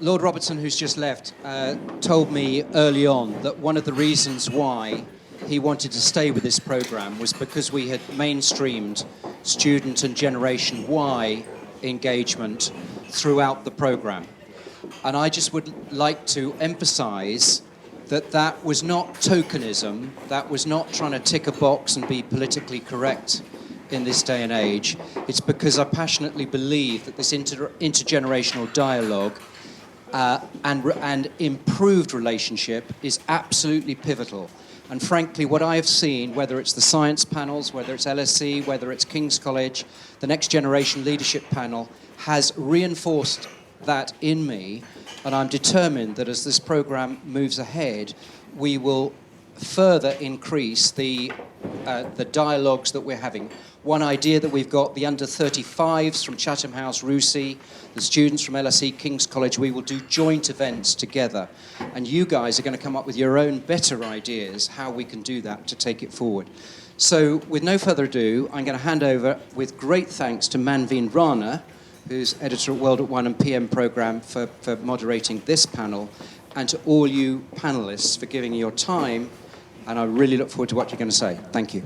Lord Robertson, who's just left, told me early on that one of the reasons why he wanted to stay with this programme was because we had mainstreamed student and Generation Y engagement throughout the programme. And I just would like to emphasise that that was not tokenism, that was not trying to tick a box and be politically correct in this day and age. It's because I passionately believe that this intergenerational dialogue and improved relationship is absolutely pivotal. And frankly, what I have seen, whether it's the science panels, whether it's LSE, whether it's King's College, the Next Generation Leadership Panel, has reinforced that in me. And I'm determined that as this programme moves ahead, we will further increase the dialogues that we're having. One idea that we've got, the under-35s from Chatham House, Rusey, the students from LSE, King's College, we will do joint events together. And you guys are going to come up with your own better ideas how we can do that to take it forward. So with no further ado, I'm going to hand over with great thanks to Manveen Rana, who's editor at World at One and PM Programme for moderating this panel, and to all you panellists for giving your time. And I really look forward to what you're going to say. Thank you.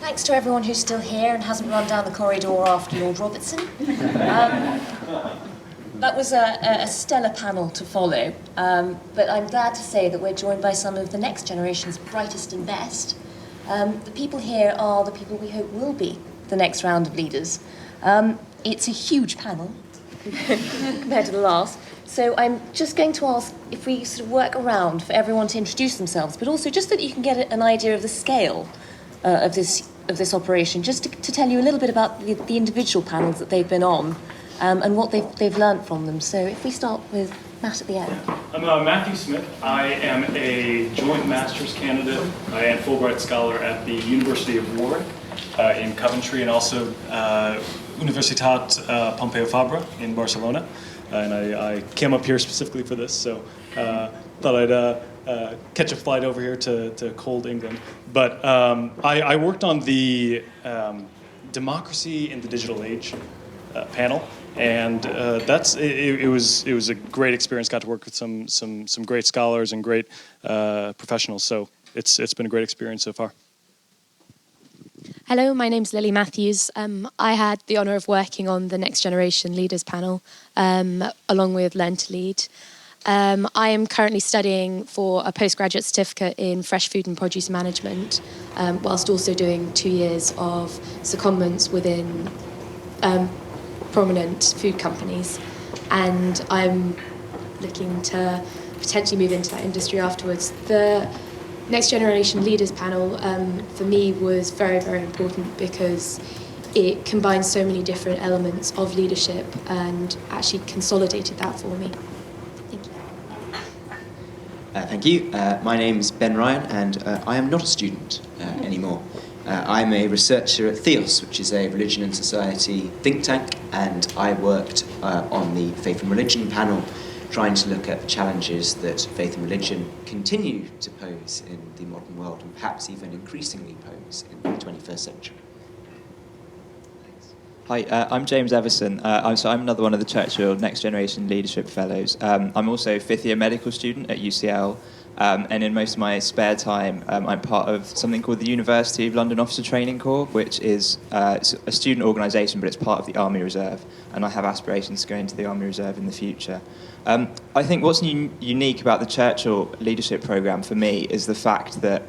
Thanks to everyone who's still here and hasn't run down the corridor after Lord Robertson. That was a stellar panel to follow, but I'm glad to say that we're joined by some of the next generation's brightest and best. The people here are the people we hope will be the next round of leaders. It's a huge panel compared to the last, so I'm just going to ask if we sort of work around for everyone to introduce themselves, but also just so that you can get an idea of the scale of this operation, just to tell you a little bit about the individual panels that they've been on and what they've learnt from them. So if we start with Matt at the end. I'm Matthew Smith. I am a joint master's candidate and Fulbright scholar at the University of Warwick in Coventry, and also Universitat Pompeu Fabra in Barcelona. And I came up here specifically for this, so thought I'd catch a flight over here to cold England. But I worked on the Democracy in the Digital Age panel, and it was a great experience. Got to work with some great scholars and great professionals, so it's been a great experience so far. Hello, my name's Lily Matthews. I had the honour of working on the Next Generation Leaders panel along with Learn to Lead. I am currently studying for a postgraduate certificate in fresh food and produce management, whilst also doing 2 years of secondments within prominent food companies. And I'm looking to potentially move into that industry afterwards. The Next Generation Leaders panel, for me, was very, very important because it combines so many different elements of leadership and actually consolidated that for me. Thank you. My name's Ben Ryan, and I am not a student anymore. I'm a researcher at Theos, which is a religion and society think tank, and I worked on the Faith and Religion panel, trying to look at the challenges that faith and religion continue to pose in the modern world, and perhaps even increasingly pose in the 21st century. Hi, I'm James Everson. I'm another one of the Churchill Next Generation Leadership Fellows. I'm also a fifth-year medical student at UCL, and in most of my spare time, I'm part of something called the University of London Officer Training Corps, which is a student organisation, but it's part of the Army Reserve, and I have aspirations to go into the Army Reserve in the future. I think what's unique about the Churchill Leadership Programme for me is the fact that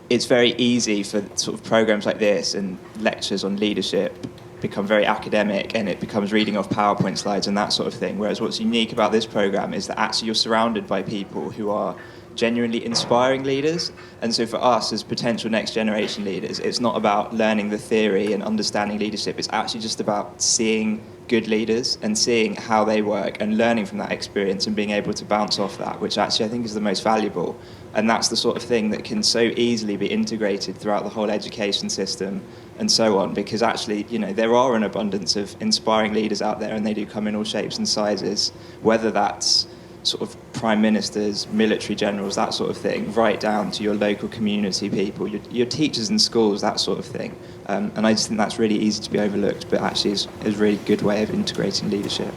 it's very easy for sort of programs like this and lectures on leadership become very academic, and it becomes reading off PowerPoint slides and that sort of thing. Whereas what's unique about this program is that actually you're surrounded by people who are genuinely inspiring leaders. And so for us as potential next generation leaders, it's not about learning the theory and understanding leadership. It's actually just about seeing good leaders and seeing how they work and learning from that experience and being able to bounce off that, which actually I think is the most valuable. And that's the sort of thing that can so easily be integrated throughout the whole education system and so on, because actually, you know, there are an abundance of inspiring leaders out there, and they do come in all shapes and sizes, whether that's sort of prime ministers, military generals, that sort of thing, right down to your local community people, your teachers in schools, that sort of thing. And I just think that's really easy to be overlooked, but actually is a really good way of integrating leadership.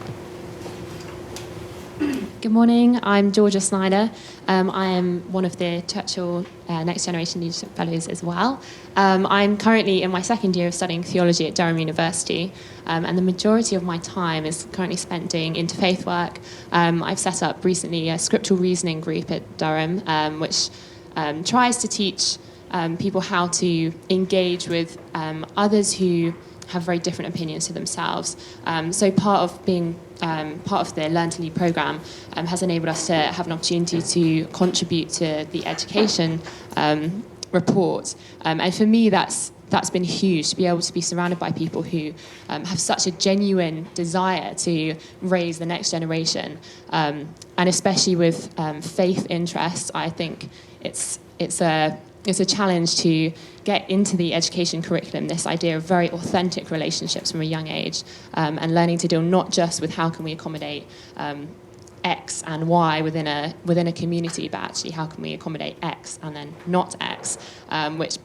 Good morning, I'm Georgia Snyder. I am one of the Churchill Next Generation Leadership Fellows as well. I'm currently in my second year of studying theology at Durham University, and the majority of my time is currently spent doing interfaith work. I've set up recently a scriptural reasoning group at Durham, which tries to teach people how to engage with others who have very different opinions to themselves. So part of being part of the Learn to Lead programme has enabled us to have an opportunity to contribute to the education report. And for me, that's been huge, to be able to be surrounded by people who have such a genuine desire to raise the next generation. And especially with faith interests, I think it's a challenge to get into the education curriculum this idea of very authentic relationships from a young age, and learning to deal not just with how can we accommodate X and Y within a community, but actually how can we accommodate X and then not X, which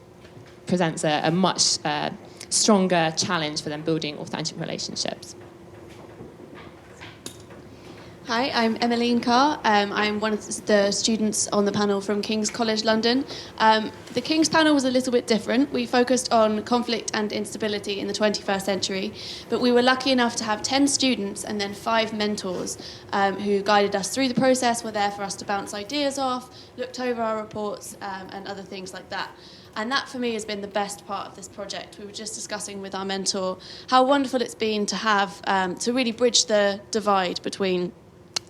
presents a much stronger challenge for them building authentic relationships. Hi, I'm Emmeline Carr. I'm one of the students on the panel from King's College London. The King's panel was a little bit different. We focused on conflict and instability in the 21st century, but we were lucky enough to have 10 students and then 5 mentors who guided us through the process, were there for us to bounce ideas off, looked over our reports and other things like that. And that, for me, has been the best part of this project. We were just discussing with our mentor how wonderful it's been to have, to really bridge the divide between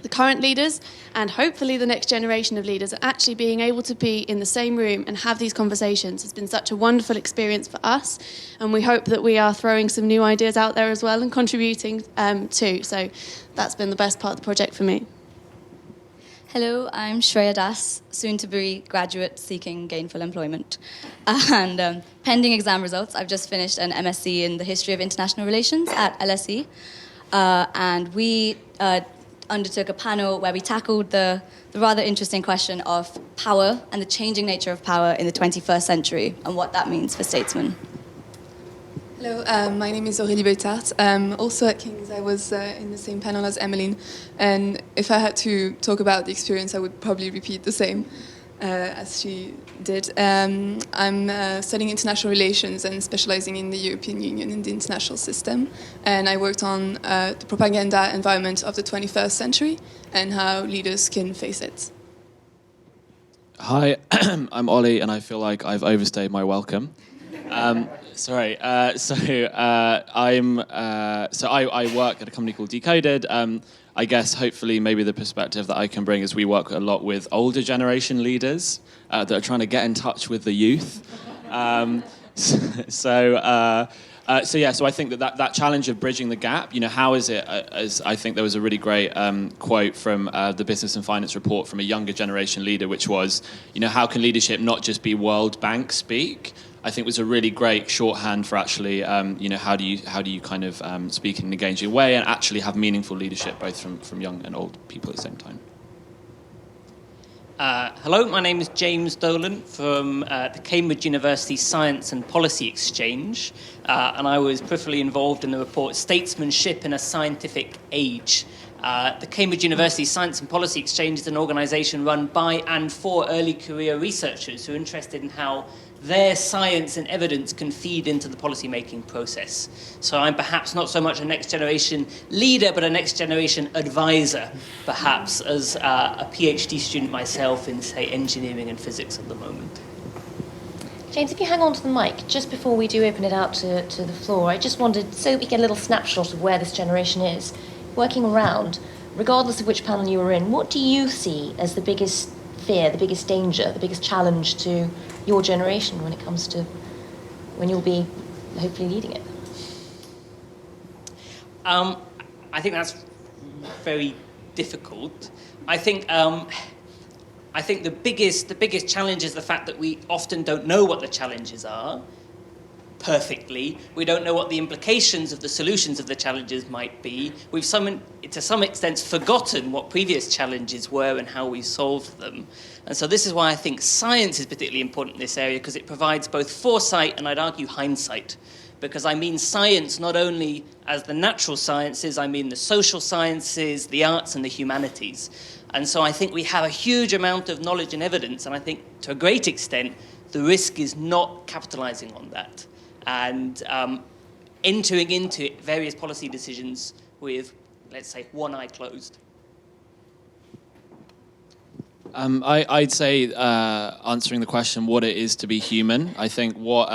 the current leaders and hopefully the next generation of leaders. Actually being able to be in the same room and have these conversations has been such a wonderful experience for us, and we hope that we are throwing some new ideas out there as well and contributing too. So that's been the best part of the project for me. Hello, I'm Shreya Das, soon-to-be graduate seeking gainful employment. And pending exam results, I've just finished an MSc in the History of International Relations at LSE. And we undertook a panel where we tackled the rather interesting question of power and the changing nature of power in the 21st century and what that means for statesmen. Hello, my name is Aurélie Beutart. Also at King's, I was in the same panel as Emmeline, and if I had to talk about the experience, I would probably repeat the same as she did. I'm studying international relations and specializing in the European Union and the international system, and I worked on the propaganda environment of the 21st century and how leaders can face it. Hi, I'm Ollie, and I feel like I've overstayed my welcome. I work at a company called Decoded. I guess hopefully maybe the perspective that I can bring is we work a lot with older generation leaders that are trying to get in touch with the youth. So I think that challenge of bridging the gap, how is it, as I think there was a really great quote from the Business and Finance report from a younger generation leader, which was, how can leadership not just be World Bank speak? I think was a really great shorthand for actually, how do you kind of speak in an engaging way and actually have meaningful leadership both from young and old people at the same time. Hello, my name is James Dolan from the Cambridge University Science and Policy Exchange, and I was peripherally involved in the report Statesmanship in a Scientific Age. The Cambridge University Science and Policy Exchange is an organisation run by and for early career researchers who are interested in how their science and evidence can feed into the policy-making process. So I'm perhaps not so much a next-generation leader, but a next-generation advisor, perhaps, as a PhD student myself in, say, engineering and physics at the moment. James, if you hang on to the mic, just before we do open it out to the floor, I just wanted, so we get a little snapshot of where this generation is, working around, regardless of which panel you were in, what do you see as the biggest fear, the biggest danger, the biggest challenge to your generation when it comes to when you'll be hopefully leading it? I think that's very difficult. I think the biggest challenge is the fact that we often don't know what the challenges are. perfectly. We don't know what the implications of the solutions of the challenges might be. We've to some extent forgotten what previous challenges were and how we solved them. And so this is why I think science is particularly important in this area, because it provides both foresight and, I'd argue, hindsight. Because I mean science not only as the natural sciences, I mean the social sciences, the arts and the humanities. And so I think we have a huge amount of knowledge and evidence, and I think to a great extent the risk is not capitalizing on that and entering into various policy decisions with, let's say, one eye closed. I'd say answering the question what it is to be human, I think what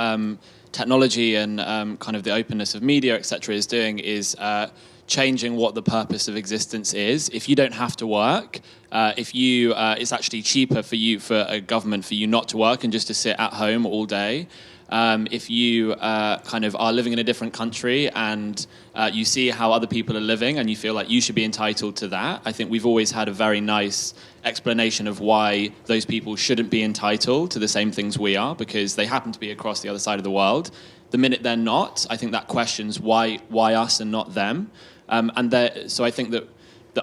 technology and kind of the openness of media, etc., is doing is changing what the purpose of existence is. If you don't have to work, it's actually cheaper for a government for you not to work and just to sit at home all day. If you kind of are living in a different country and you see how other people are living and you feel like you should be entitled to that, I think we've always had a very nice explanation of why those people shouldn't be entitled to the same things we are, because they happen to be across the other side of the world. The minute they're not, I think that questions why us and not them. So I think that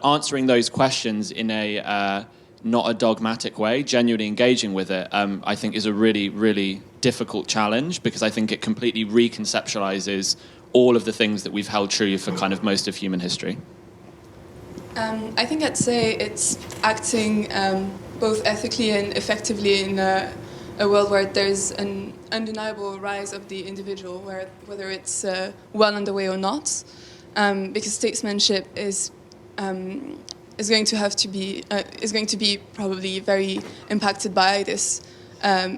answering those questions in a not a dogmatic way, genuinely engaging with it, I think is a really, really difficult challenge, because I think it completely reconceptualizes all of the things that we've held true for kind of most of human history. I think I'd say it's acting both ethically and effectively in a world where there's an undeniable rise of the individual, whether it's well underway or not, because statesmanship is going to be probably very impacted by this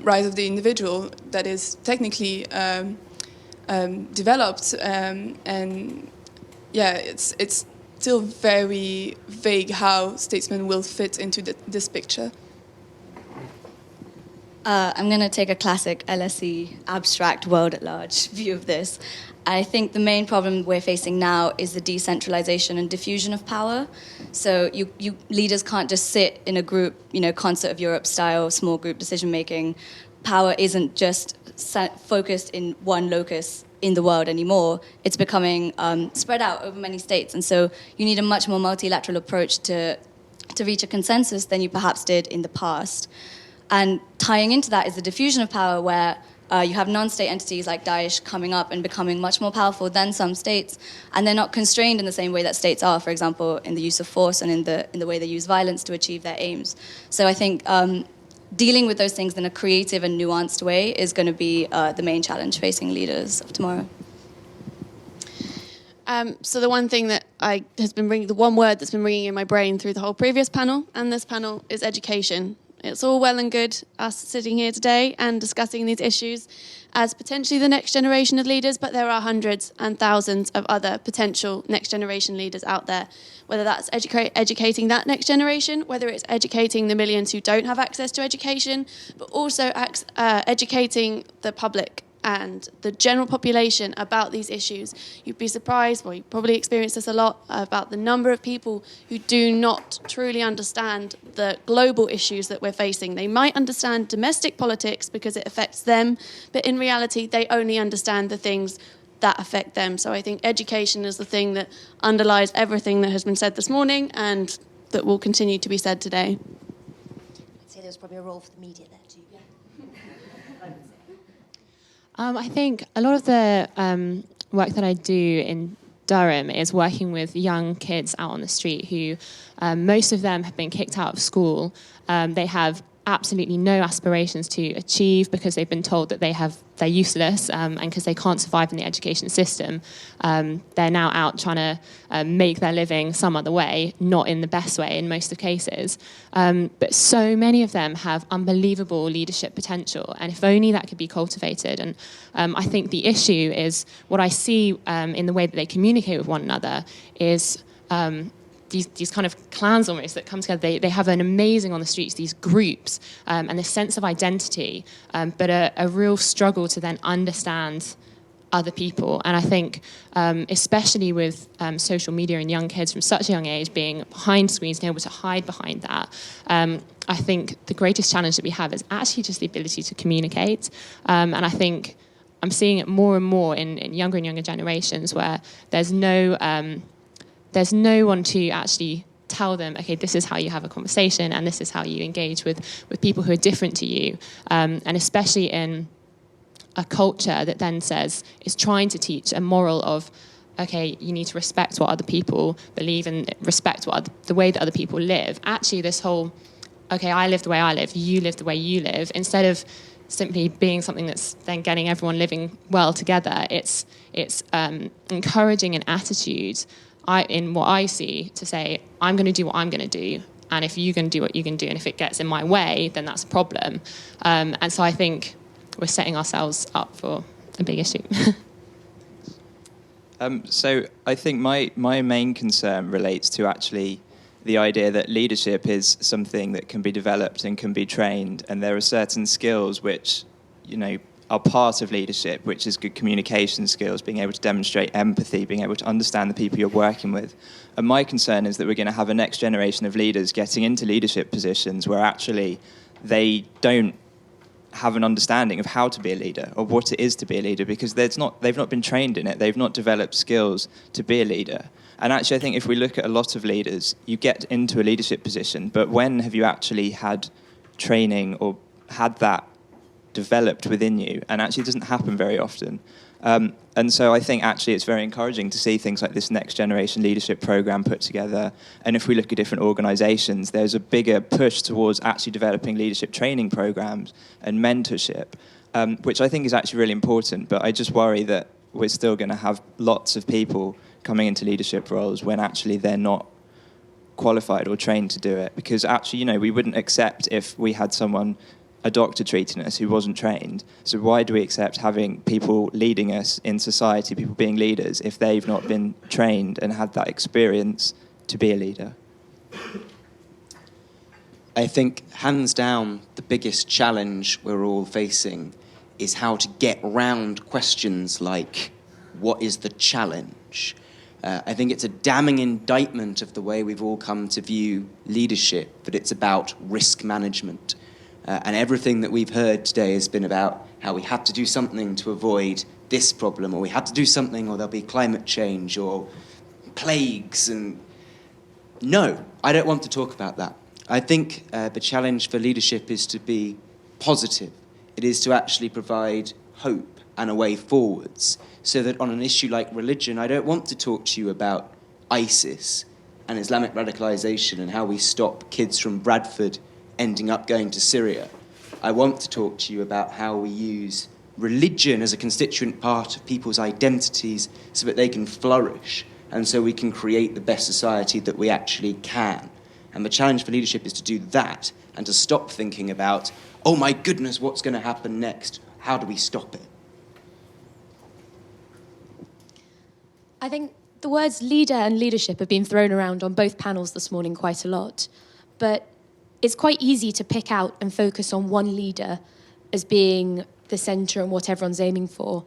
rise of the individual that is technically developed, and yeah, it's still very vague how statesmen will fit into this picture. I'm going to take a classic LSE abstract world at large view of this. I think the main problem we're facing now is the decentralization and diffusion of power. So you leaders can't just sit in a group, Concert of Europe style, small group decision making. Power isn't just focused in one locus in the world anymore. It's becoming spread out over many states. And so you need a much more multilateral approach to reach a consensus than you perhaps did in the past. And tying into that is the diffusion of power, where you have non-state entities like Daesh coming up and becoming much more powerful than some states, and they're not constrained in the same way that states are, for example, in the use of force and in the way they use violence to achieve their aims. So I think dealing with those things in a creative and nuanced way is going to be the main challenge facing leaders of tomorrow. So the one thing that the one word that's been ringing in my brain through the whole previous panel and this panel is education. It's all well and good us sitting here today and discussing these issues as potentially the next generation of leaders, but there are hundreds and thousands of other potential next generation leaders out there, whether that's educating that next generation, whether it's educating the millions who don't have access to education, but also educating the public and the general population about these issues. You'd be surprised, well, you probably experience this a lot, about the number of people who do not truly understand the global issues that we're facing. They might understand domestic politics because it affects them, but in reality, they only understand the things that affect them. So I think education is the thing that underlies everything that has been said this morning and that will continue to be said today. I'd say there's probably a role for the media there too. Yeah. I think a lot of the work that I do in Durham is working with young kids out on the street who, most of them have been kicked out of school. They have absolutely no aspirations to achieve because they've been told that they're useless, and because they can't survive in the education system, they're now out trying to make their living some other way, not in the best way in most of cases. But so many of them have unbelievable leadership potential, and if only that could be cultivated. And I think the issue is what I see in the way that they communicate with one another is these kind of clans almost that come together. They have an amazing on the streets, these groups, and this sense of identity, but a real struggle to then understand other people. And I think, especially with social media and young kids from such a young age being behind screens and able to hide behind that, I think the greatest challenge that we have is actually just the ability to communicate. And I think I'm seeing it more and more in younger and younger generations where there's no one to actually tell them, okay, this is how you have a conversation and this is how you engage with people who are different to you. And especially in a culture that then is trying to teach a moral of, okay, you need to respect what other people believe and respect the way that other people live. Actually, this whole, okay, I live the way I live, you live the way you live, instead of simply being something that's then getting everyone living well together, it's encouraging an attitude in what I see to say, I'm going to do what I'm going to do, and if you're going to do what you can do, and if it gets in my way, then that's a problem. And so I think we're setting ourselves up for a big issue. So I think my main concern relates to actually the idea that leadership is something that can be developed and can be trained, and there are certain skills which, are part of leadership, which is good communication skills, being able to demonstrate empathy, being able to understand the people you're working with. And my concern is that we're going to have a next generation of leaders getting into leadership positions where actually they don't have an understanding of how to be a leader or what it is to be a leader, because they've not been trained in it. They've not developed skills to be a leader. And actually, I think if we look at a lot of leaders, you get into a leadership position, but when have you actually had training or had that developed within you? And actually it doesn't happen very often. And so I think actually it's very encouraging to see things like this next generation leadership program put together. And if we look at different organizations, there's a bigger push towards actually developing leadership training programs and mentorship, which I think is actually really important. But I just worry that we're still going to have lots of people coming into leadership roles when actually they're not qualified or trained to do it. Because actually, we wouldn't accept if we had a doctor treating us who wasn't trained. So why do we accept having people leading us in society, people being leaders, if they've not been trained and had that experience to be a leader? I think, hands down, the biggest challenge we're all facing is how to get around questions like, what is the challenge? I think it's a damning indictment of the way we've all come to view leadership, that it's about risk management. And everything that we've heard today has been about how we have to do something to avoid this problem, or we have to do something or there'll be climate change or plagues. And no, I don't want to talk about that. I think the challenge for leadership is to be positive. It is to actually provide hope and a way forwards, so that on an issue like religion, I don't want to talk to you about ISIS and Islamic radicalization and how we stop kids from Bradford ending up going to Syria. I want to talk to you about how we use religion as a constituent part of people's identities so that they can flourish and so we can create the best society that we actually can. And the challenge for leadership is to do that and to stop thinking about, oh my goodness, what's going to happen next? How do we stop it? I think the words leader and leadership have been thrown around on both panels this morning quite a lot, but it's quite easy to pick out and focus on one leader as being the centre and what everyone's aiming for.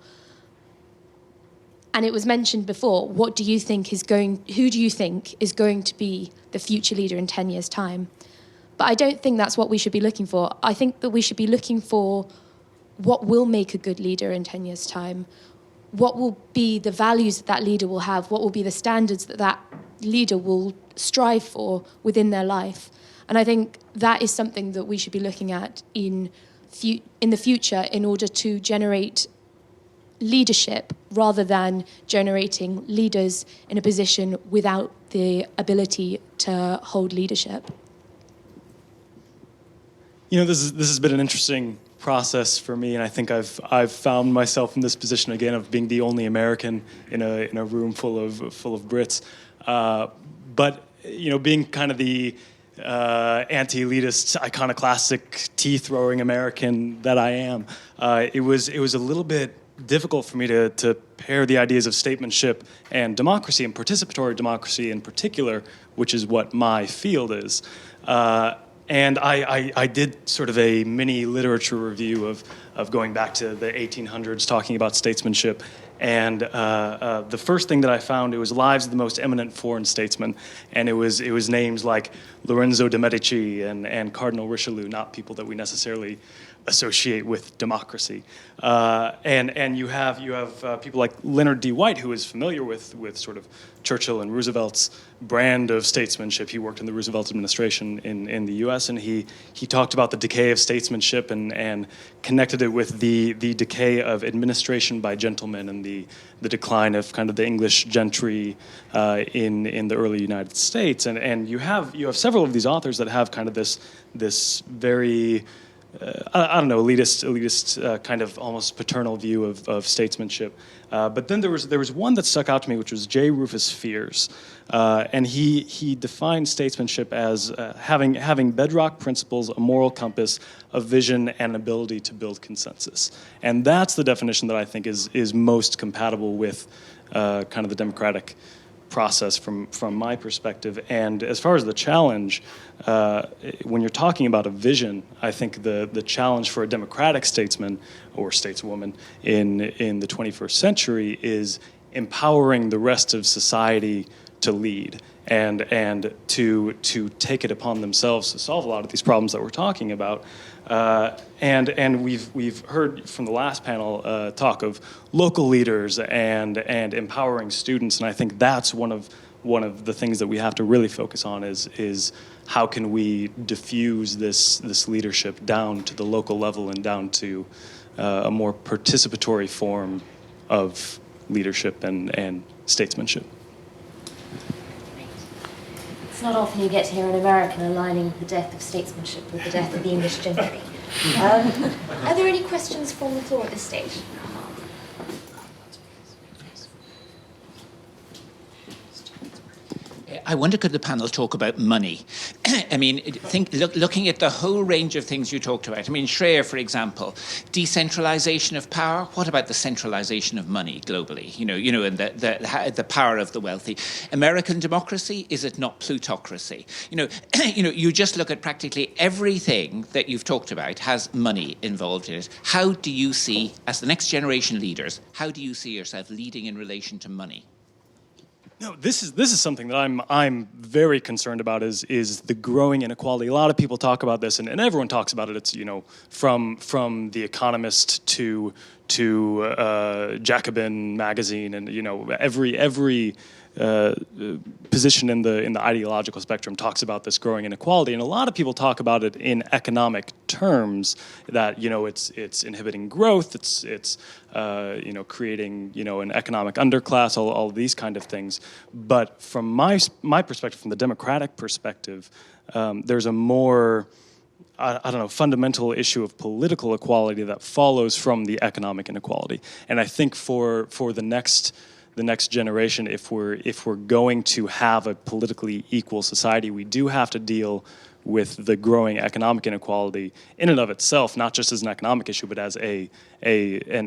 And it was mentioned before, who do you think is going to be the future leader in 10 years' time? But I don't think that's what we should be looking for. I think that we should be looking for what will make a good leader in 10 years' time. What will be the values that leader will have? What will be the standards that leader will strive for within their life? And I think that is something that we should be looking at in the future in order to generate leadership rather than generating leaders in a position without the ability to hold leadership. This has been an interesting process for me, and I think I've found myself in this position again of being the only American in a room full of Brits. But being kind of the anti-elitist, iconoclastic, tea-throwing American that I am, it was a little bit difficult for me to pair the ideas of statesmanship and democracy, and participatory democracy in particular, which is what my field is. And I did sort of a mini literature review of going back to the 1800s, talking about statesmanship. And the first thing that I found, it was lives of the most eminent foreign statesmen. And it was names like Lorenzo de' Medici and Cardinal Richelieu, not people that we necessarily associate with democracy. And you have people like Leonard D. White, who is familiar with sort of Churchill and Roosevelt's brand of statesmanship. He worked in the Roosevelt administration in the U.S., and he talked about the decay of statesmanship and connected it with the decay of administration by gentlemen and the decline of kind of the English gentry in the early United States. And you have several of these authors that have kind of this very I don't know, elitist kind of almost paternal view of statesmanship. But then there was one that stuck out to me, which was J. Rufus Fears. And he defined statesmanship as having bedrock principles, a moral compass, a vision, and an ability to build consensus. And that's the definition that I think is most compatible with kind of the democratic process from my perspective. And as far as the challenge, when you're talking about a vision, I think the challenge for a democratic statesman or stateswoman in the 21st century is empowering the rest of society to lead and to take it upon themselves to solve a lot of these problems that we're talking about. And we've heard from the last panel talk of local leaders and empowering students, and I think that's one of the things that we have to really focus on is how can we diffuse this leadership down to the local level and down to a more participatory form of leadership and statesmanship. It's not often you get to hear an American aligning the death of statesmanship with the death of the English gentry. Are there any questions from the floor at this stage? I wonder, could the panel talk about money? I mean, looking at the whole range of things you talked about. I mean, Shreya, for example, decentralization of power. What about the centralization of money globally? And the power of the wealthy. American democracy, is it not plutocracy? You just look at practically everything that you've talked about has money involved in it. How do you see, as the next generation leaders, how do you see yourself leading in relation to money? No, this is something that I'm very concerned about is the growing inequality. A lot of people talk about this, and everyone talks about it. It's from The Economist to Jacobin magazine, and every position in the ideological spectrum talks about this growing inequality, and a lot of people talk about it in economic terms, that it's inhibiting growth, it's creating an economic underclass, all these kind of things. But from my perspective, from the democratic perspective, there's a more fundamental issue of political equality that follows from the economic inequality. And I think for the next generation, if we're going to have a politically equal society, we do have to deal with the growing economic inequality in and of itself, not just as an economic issue, but as an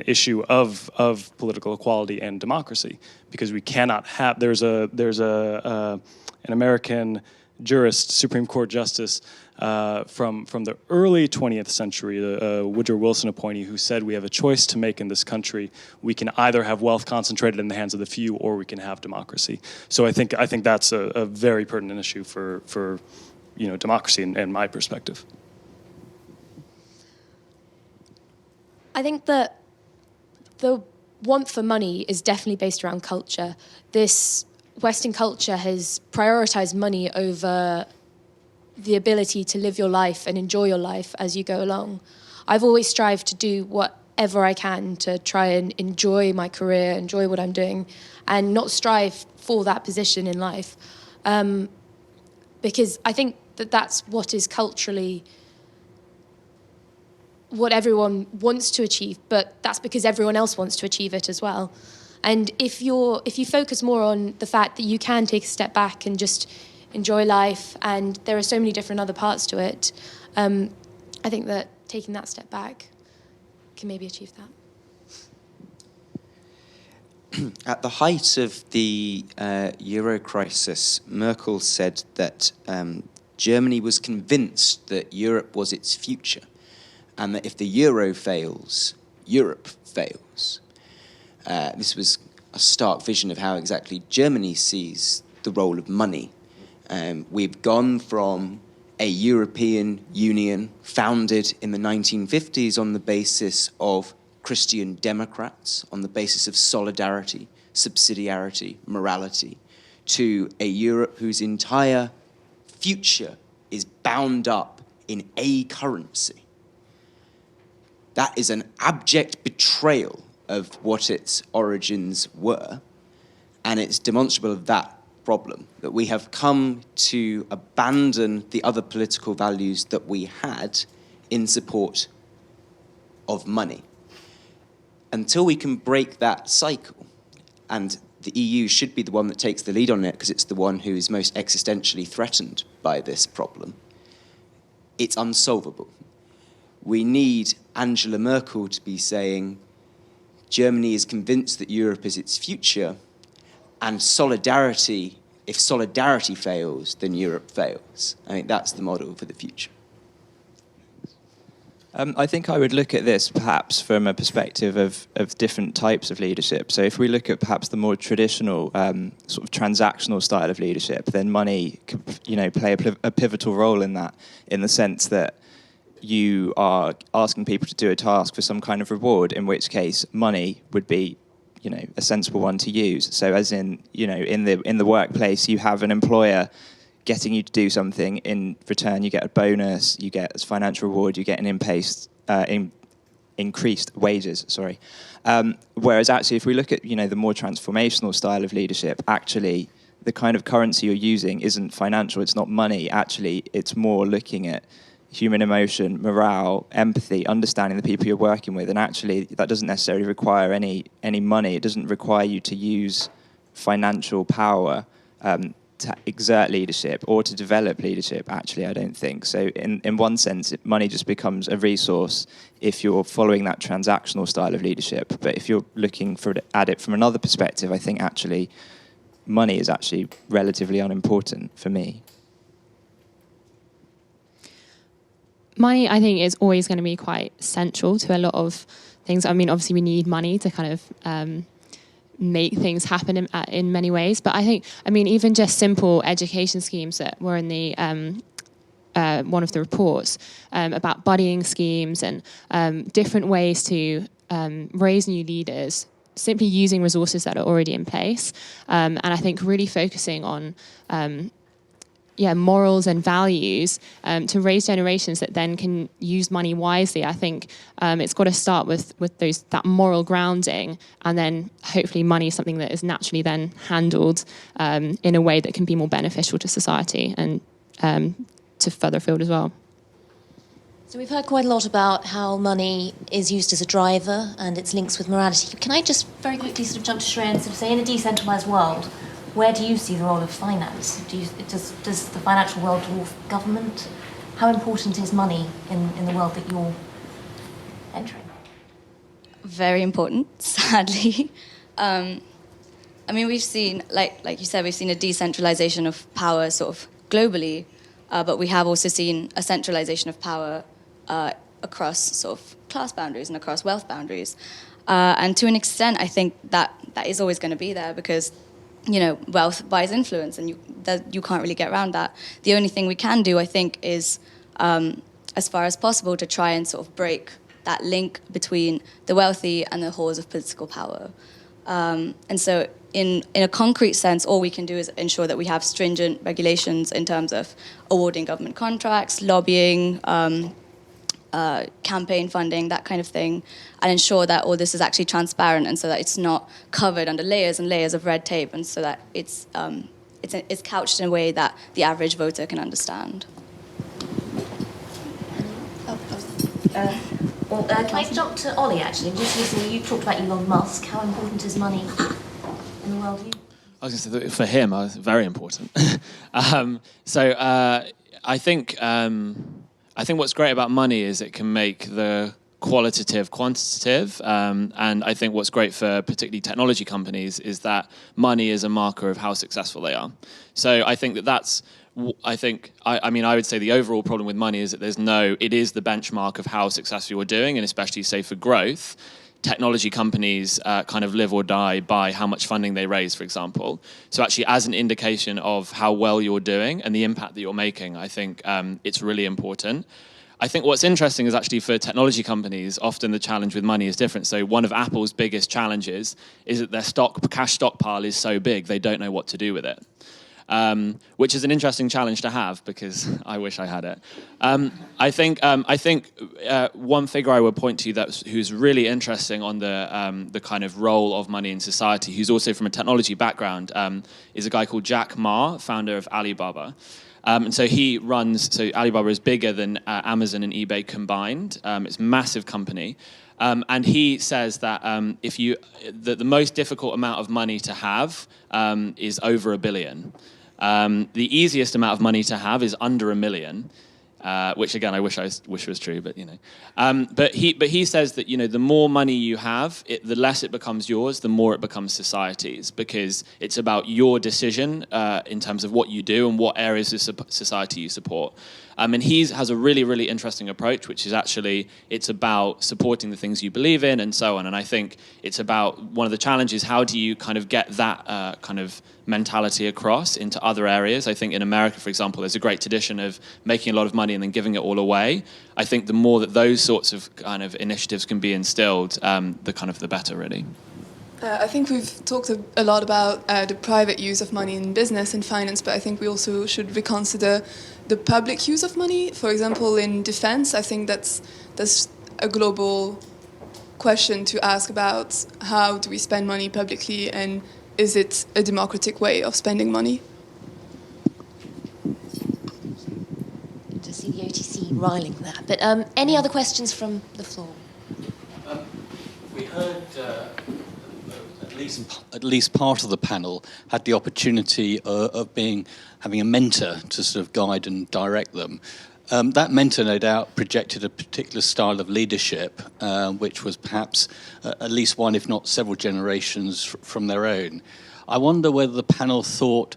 issue of political equality and democracy. Because we cannot have there's an American jurist, Supreme Court justice from the early 20th century, Woodrow Wilson appointee, who said we have a choice to make in this country. We can either have wealth concentrated in the hands of the few, or we can have democracy. So I think that's a very pertinent issue for democracy and my perspective. I think that the want for money is definitely based around culture. This Western culture has prioritized money over the ability to live your life and enjoy your life as you go along. I've always strived to do whatever I can to try and enjoy my career, enjoy what I'm doing, and not strive for that position in life. Because I think that's what is culturally what everyone wants to achieve, but that's because everyone else wants to achieve it as well. And if you focus more on the fact that you can take a step back and just enjoy life, and there are so many different other parts to it, I think that taking that step back can maybe achieve that. At the height of the Euro crisis, Merkel said that Germany was convinced that Europe was its future, and that if the euro fails, Europe fails. This was a stark vision of how exactly Germany sees the role of money. We've gone from a European Union founded in the 1950s on the basis of Christian democrats, on the basis of solidarity, subsidiarity, morality, to a Europe whose entire future is bound up in a currency. That is an abject betrayal of what its origins were, and it's demonstrable of that problem, that we have come to abandon the other political values that we had in support of money. Until we can break that cycle, and the EU should be the one that takes the lead on it because it's the one who is most existentially threatened by this problem, it's unsolvable. We need Angela Merkel to be saying, Germany is convinced that Europe is its future, and solidarity, if solidarity fails, then Europe fails. I think that's the model for the future. I think I would look at this perhaps from a perspective of different types of leadership. So if we look at perhaps the more traditional sort of transactional style of leadership, then money could, play a pivotal role in that, in the sense that you are asking people to do a task for some kind of reward, in which case money would be a sensible one to use. So as in, in the workplace, you have an employer getting you to do something. In return, you get a bonus, you get as financial reward, you get an increased wages, whereas actually, if we look at, the more transformational style of leadership, actually, the kind of currency you're using isn't financial, it's not money. Actually, it's more looking at human emotion, morale, empathy, understanding the people you're working with, and actually that doesn't necessarily require any money. It doesn't require you to use financial power to exert leadership or to develop leadership, actually, I don't think. So in one sense, money just becomes a resource if you're following that transactional style of leadership. But if you're looking at it from another perspective, I think actually money is actually relatively unimportant for me. Money, I think, is always going to be quite central to a lot of things. I mean, obviously, we need money to kind of make things happen in many ways. But I think, even just simple education schemes that were in the one of the reports about buddying schemes and different ways to raise new leaders, simply using resources that are already in place. And I think really focusing on morals and values to raise generations that then can use money wisely. I think it's got to start with that moral grounding, and then hopefully money is something that is naturally then handled in a way that can be more beneficial to society and to further afield as well. So we've heard quite a lot about how money is used as a driver and its links with morality. Can I just very quickly sort of jump to Shreya and sort of say, in a decentralised world, where do you see the role of finance? Does the financial world dwarf government? How important is money in the world that you're entering? Very important, sadly. We've seen, like you said, we've seen a decentralization of power sort of globally, but we have also seen a centralization of power across sort of class boundaries and across wealth boundaries. And to an extent, I think that is always going to be there because wealth buys influence, and you can't really get around that. The only thing we can do, I think, is, as far as possible, to try and sort of break that link between the wealthy and the halls of political power. And so, in a concrete sense, all we can do is ensure that we have stringent regulations in terms of awarding government contracts, lobbying, campaign funding, that kind of thing, and ensure that all this is actually transparent, and so that it's not covered under layers and layers of red tape, and so that it's couched in a way that the average voter can understand. Can I jump to Ollie, actually? Just listening, you talked about Elon Musk. How important is money in the world view? I was going to say that for him, very important. I think what's great about money is it can make the qualitative quantitative, and I think what's great for particularly technology companies is that money is a marker of how successful they are. So I think I would say the overall problem with money is that it is the benchmark of how successful you're doing, and especially say for growth. technology companies kind of live or die by how much funding they raise, for example. So actually, as an indication of how well you're doing and the impact that you're making, I think it's really important. I think what's interesting is actually for technology companies, often the challenge with money is different. So one of Apple's biggest challenges is that their cash stockpile is so big, they don't know what to do with it. Which is an interesting challenge to have, because I wish I had it. I think one figure I would point to who's really interesting on the kind of role of money in society, who's also from a technology background, is a guy called Jack Ma, founder of Alibaba. And so Alibaba is bigger than Amazon and eBay combined. It's a massive company. And he says that the most difficult amount of money to have is over $1 billion. The easiest amount of money to have is under $1 million. Which again, I wish was true, but But he says that the more money you have, the less it becomes yours, the more it becomes society's, because it's about your decision in terms of what you do and what areas of society you support. And he has a really, really interesting approach, which is actually it's about supporting the things you believe in and so on. And I think it's about one of the challenges: how do you kind of get that kind of mentality across into other areas? I think in America, for example, there's a great tradition of making a lot of money and then giving it all away. I think the more that those sorts of kind of initiatives can be instilled, the better, really. I think we've talked a lot about the private use of money in business and finance, but I think we also should reconsider the public use of money. For example, in defense, I think that's a global question to ask about: how do we spend money publicly, and is it a democratic way of spending money? To see the OTC riling that. But any other questions from the floor? We heard at least part of the panel had the opportunity of having a mentor to sort of guide and direct them. That mentor, no doubt, projected a particular style of leadership, which was perhaps at least one, if not several generations from their own. I wonder whether the panel thought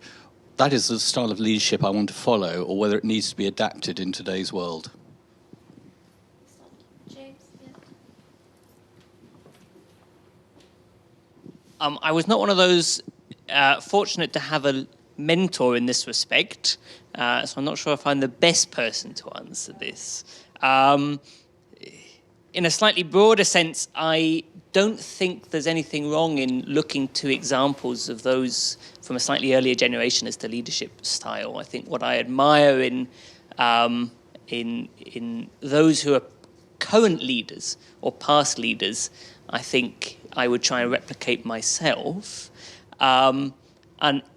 that is the style of leadership I want to follow, or whether it needs to be adapted in today's world. I was not one of those fortunate to have a mentor in this respect, so I'm not sure if I'm the best person to answer this. In a slightly broader sense, I don't think there's anything wrong in looking to examples of those from a slightly earlier generation as the leadership style. I think what I admire in those who are current leaders or past leaders, I think I would try and replicate myself. And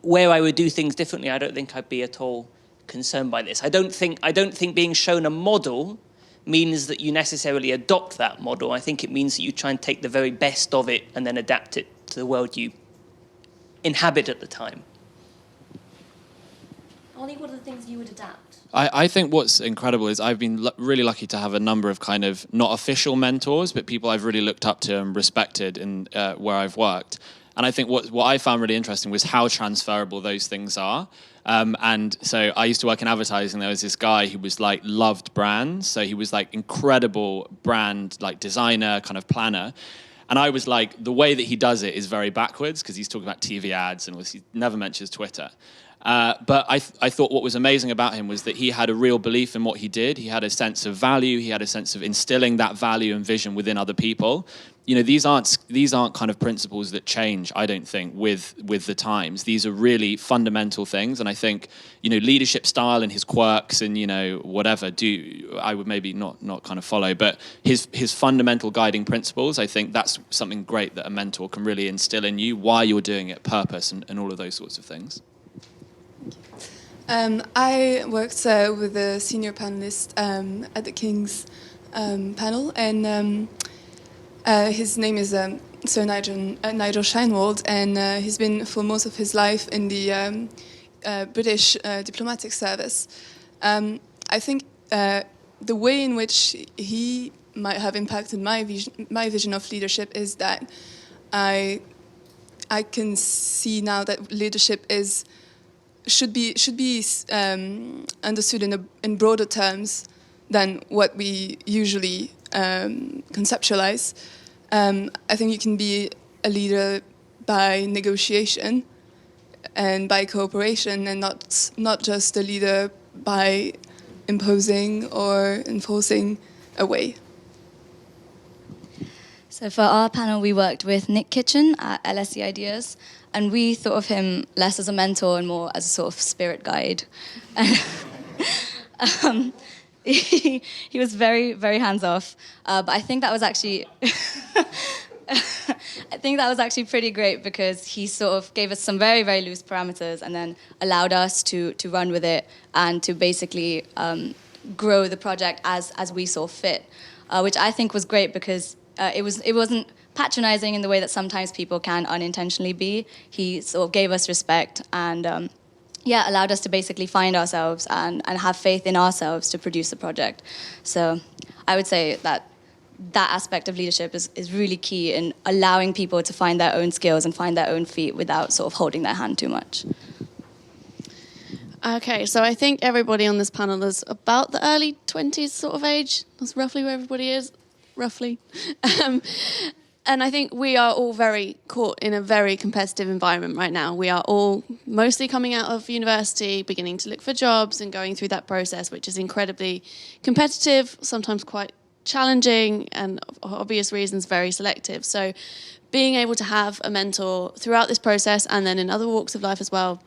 where I would do things differently, I don't think I'd be at all concerned by this. I don't think being shown a model means that you necessarily adopt that model. I think it means that you try and take the very best of it and then adapt it to the world you inhabit at the time. Ollie, what are the things you would adapt? I think what's incredible is I've been really lucky to have a number of kind of not official mentors, but people I've really looked up to and respected in where I've worked. And I think what I found really interesting was how transferable those things are. And so I used to work in advertising. There was this guy who was like loved brands. So he was like incredible brand, like designer, kind of planner. And I was like, the way that he does it is very backwards, because he's talking about TV ads and he never mentions Twitter. But I thought what was amazing about him was that he had a real belief in what he did. He had a sense of value. He had a sense of instilling that value and vision within other people. These aren't kind of principles that change, I don't think, with the times. These are really fundamental things. And I think, leadership style and his quirks and, whatever I would maybe not kind of follow. But his fundamental guiding principles, I think that's something great that a mentor can really instill in you, why you're doing it, purpose, and all of those sorts of things. I worked with a senior panelist at the King's panel, and his name is Sir Nigel Scheinwald, and he's been for most of his life in the British diplomatic service. I think the way in which he might have impacted my vision of leadership is that I can see now that leadership should be understood in broader terms than what we usually conceptualize. I think you can be a leader by negotiation and by cooperation, and not just a leader by imposing or enforcing a way. So for our panel, we worked with Nick Kitchen at LSE Ideas, and we thought of him less as a mentor and more as a sort of spirit guide. He was very, very hands-off, but I think that was actually... I think that was actually pretty great because he sort of gave us some very, very loose parameters and then allowed us to run with it and to basically grow the project as we saw fit, which I think was great because it wasn't patronizing in the way that sometimes people can unintentionally be. He sort of gave us respect and allowed us to basically find ourselves and have faith in ourselves to produce the project. So I would say that aspect of leadership is really key in allowing people to find their own skills and find their own feet without sort of holding their hand too much. Okay, so I think everybody on this panel is about the early 20s sort of age. That's roughly where everybody is, roughly. And I think we are all very caught in a very competitive environment right now. We are all mostly coming out of university, beginning to look for jobs and going through that process, which is incredibly competitive, sometimes quite challenging and, for obvious reasons, very selective. So being able to have a mentor throughout this process and then in other walks of life as well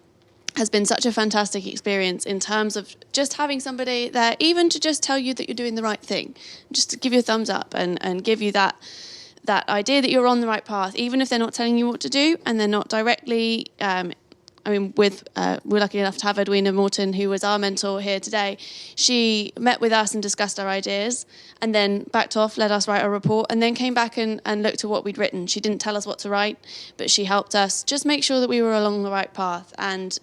has been such a fantastic experience in terms of just having somebody there, even to just tell you that you're doing the right thing, just to give you a thumbs up and give you that idea that you're on the right path, even if they're not telling you what to do and they're not directly... we're lucky enough to have Edwina Morton, who was our mentor here today. She met with us and discussed our ideas and then backed off, let us write a report, and then came back and looked at what we'd written. She didn't tell us what to write, but she helped us just make sure that we were along the right path. And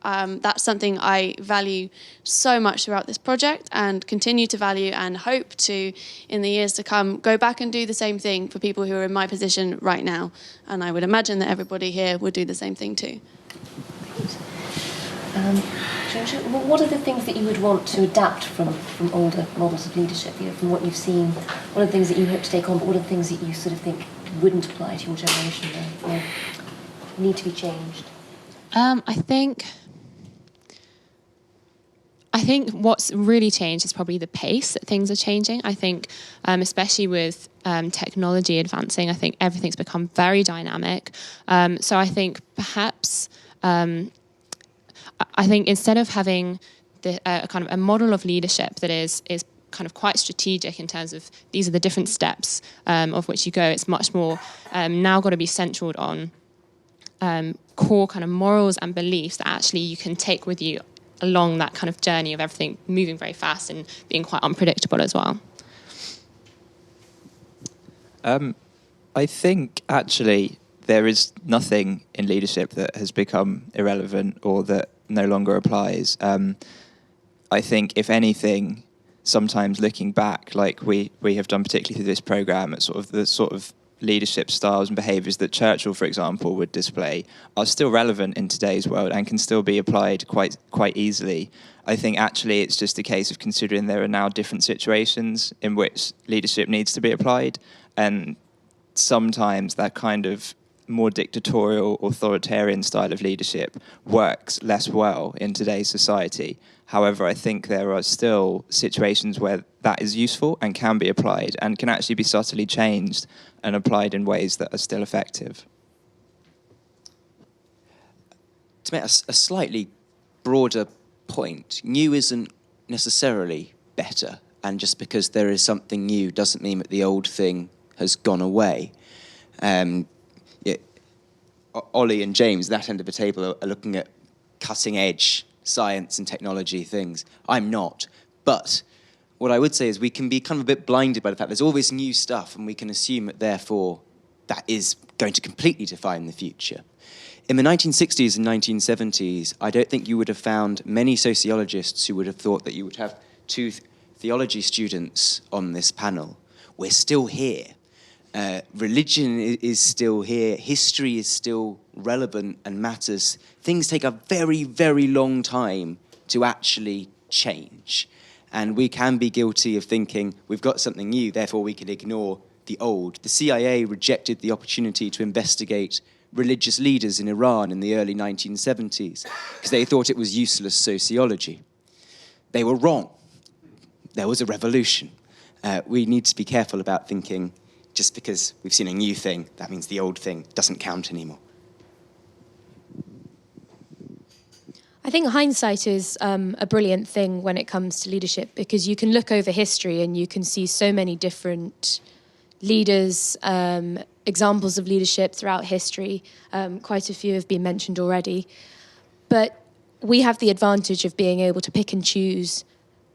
that's something I value so much throughout this project and continue to value and hope to, in the years to come, go back and do the same thing for people who are in my position right now. And I would imagine that everybody here would do the same thing too. What are the things that you would want to adapt from older models of leadership? From what you've seen, what are the things that you hope to take on, but what are the things that you sort of think wouldn't apply to your generation or need to be changed? I think what's really changed is probably the pace that things are changing. I think, especially with technology advancing, I think everything's become very dynamic. So I think perhaps... I think instead of having kind of a model of leadership that is kind of quite strategic in terms of these are the different steps of which you go, it's much more now got to be centred on core kind of morals and beliefs that actually you can take with you along that kind of journey of everything moving very fast and being quite unpredictable as well. I think actually there is nothing in leadership that has become irrelevant or that no longer applies. I think, if anything, sometimes looking back, like we have done particularly through this programme, at the sort of leadership styles and behaviours that Churchill, for example, would display, are still relevant in today's world and can still be applied quite easily. I think actually it's just a case of considering there are now different situations in which leadership needs to be applied, and sometimes that kind of more dictatorial, authoritarian style of leadership works less well in today's society. However, I think there are still situations where that is useful and can be applied and can actually be subtly changed and applied in ways that are still effective. To make a slightly broader point, new isn't necessarily better, and just because there is something new doesn't mean that the old thing has gone away. Ollie and James, that end of the table, are looking at cutting-edge science and technology things. I'm not. But what I would say is we can be kind of a bit blinded by the fact there's all this new stuff, and we can assume that, therefore, that is going to completely define the future. In the 1960s and 1970s, I don't think you would have found many sociologists who would have thought that you would have two theology students on this panel. We're still here. Religion is still here. History is still relevant and matters. Things take a very, very long time to actually change. And we can be guilty of thinking we've got something new, therefore we can ignore the old. The CIA rejected the opportunity to investigate religious leaders in Iran in the early 1970s because they thought it was useless sociology. They were wrong. There was a revolution. We need to be careful about thinking just because we've seen a new thing, that means the old thing doesn't count anymore. I think hindsight is a brilliant thing when it comes to leadership, because you can look over history and you can see so many different leaders, examples of leadership throughout history. Quite a few have been mentioned already. But we have the advantage of being able to pick and choose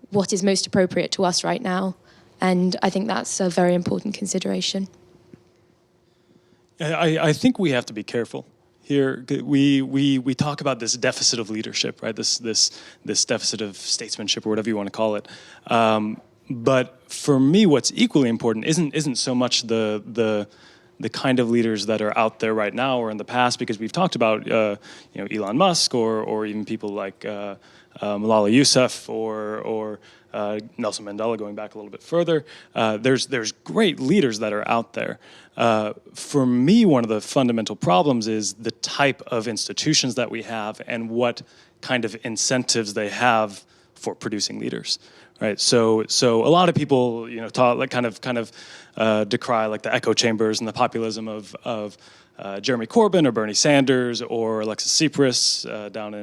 what is most appropriate to us right now. And I think that's a very important consideration. I think we have to be careful. Here, we talk about this deficit of leadership, right? This deficit of statesmanship, or whatever you want to call it. But for me, what's equally important isn't so much the kind of leaders that are out there right now or in the past, because we've talked about Elon Musk or even people like Malala Yousaf or Nelson Mandela, going back a little bit further. There's great leaders that are out there. For me, one of the fundamental problems is the type of institutions that we have and what kind of incentives they have for producing leaders, right? So a lot of people, talk like kind of decry like the echo chambers and the populism of Jeremy Corbyn or Bernie Sanders or Alexis Tsipras down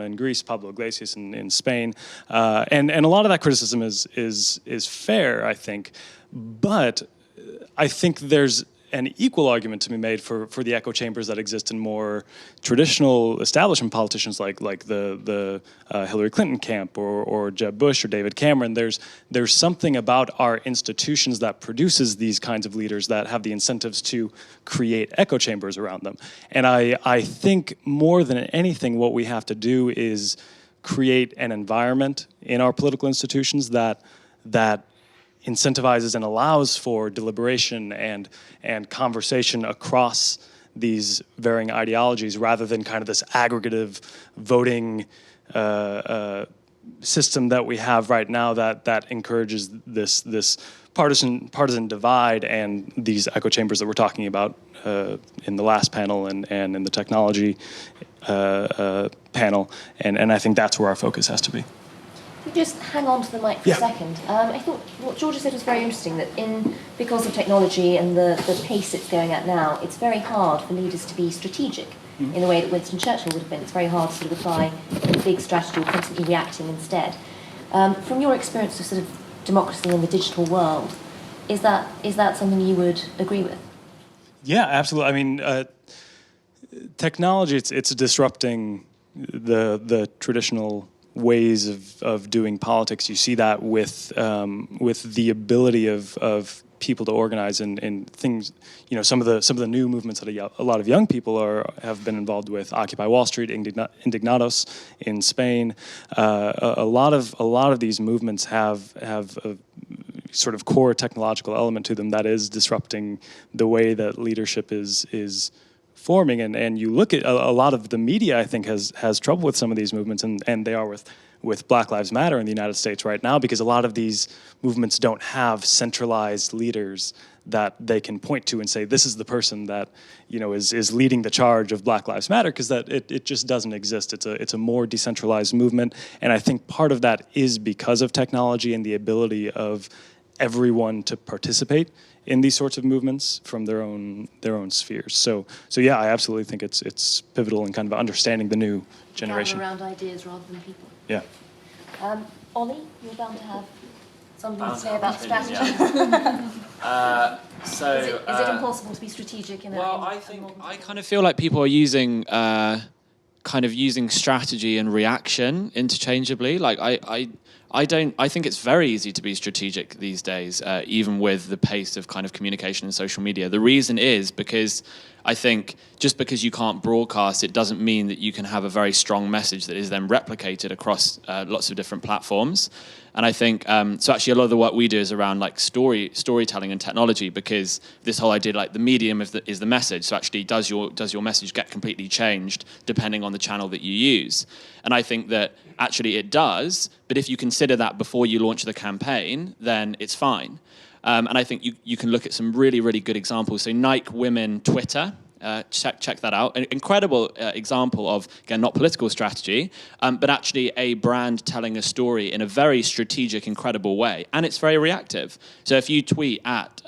in Greece, Pablo Iglesias in Spain, and a lot of that criticism is fair, I think, but I think there's an equal argument to be made for the echo chambers that exist in more traditional establishment politicians like the Hillary Clinton camp or Jeb Bush or David Cameron. There's something about our institutions that produces these kinds of leaders that have the incentives to create echo chambers around them. And I think more than anything, what we have to do is create an environment in our political institutions that incentivizes and allows for deliberation and conversation across these varying ideologies, rather than kind of this aggregative voting system that we have right now that encourages this partisan divide and these echo chambers that we're talking about in the last panel and in the technology panel. And I think that's where our focus has to be. Just hang on to the mic for a second. I thought what Georgia said was very interesting, that because of technology and the pace it's going at now, it's very hard for leaders to be strategic in the way that Winston Churchill would have been. It's very hard to sort of apply a big strategy, constantly reacting instead. From your experience of sort of democracy in the digital world, is that something you would agree with? Yeah, absolutely. I mean, technology, it's disrupting the traditional ways of doing politics. You see that with the ability of people to organize in things. Some of the new movements that a lot of young people have been involved with. Occupy Wall Street, Indignados in Spain. A lot of these movements have a sort of core technological element to them that is disrupting the way that leadership is forming, and you look at a lot of the media, I think, has trouble with some of these movements, and they are with Black Lives Matter in the United States right now, because a lot of these movements don't have centralized leaders that they can point to and say, this is the person that is leading the charge of Black Lives Matter, because that it just doesn't exist. It's a more decentralized movement, and I think part of that is because of technology and the ability of everyone to participate in these sorts of movements from their own spheres. So yeah, I absolutely think it's pivotal in kind of understanding the new generation. Gather around ideas rather than people. Yeah. Ollie, you're bound to have something to say about strategy. Is it impossible to be strategic in I kind of feel like people are using strategy and reaction interchangeably. Like I think it's very easy to be strategic these days, even with the pace of kind of communication and social media. The reason is because I think just because you can't broadcast, it doesn't mean that you can have a very strong message that is then replicated across lots of different platforms. And I think, so actually a lot of the work we do is around like storytelling and technology, because this whole idea, like the medium is the message. So actually does your message get completely changed depending on the channel that you use? And I think that actually it does, but if you consider that before you launch the campaign, then it's fine. And I think you can look at some really, really good examples. So Nike Women Twitter, check that out. An incredible example of, again, not political strategy, but actually a brand telling a story in a very strategic, incredible way. And it's very reactive. So if you tweet at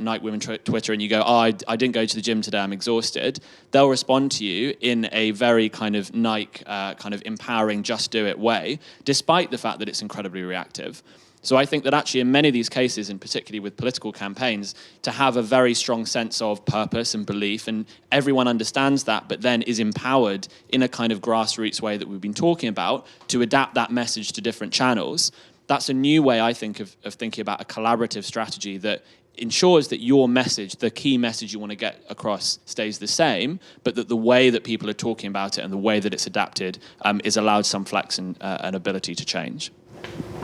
Nike Women Twitter and you go, I didn't go to the gym today, I'm exhausted, they'll respond to you in a very kind of Nike, kind of empowering, just do it way, despite the fact that it's incredibly reactive. So I think that actually in many of these cases, and particularly with political campaigns, to have a very strong sense of purpose and belief, and everyone understands that, but then is empowered in a kind of grassroots way that we've been talking about to adapt that message to different channels. That's a new way, I think, of thinking about a collaborative strategy that ensures that your message, the key message you want to get across, stays the same, but that the way that people are talking about it and the way that it's adapted is allowed some flex and ability to change.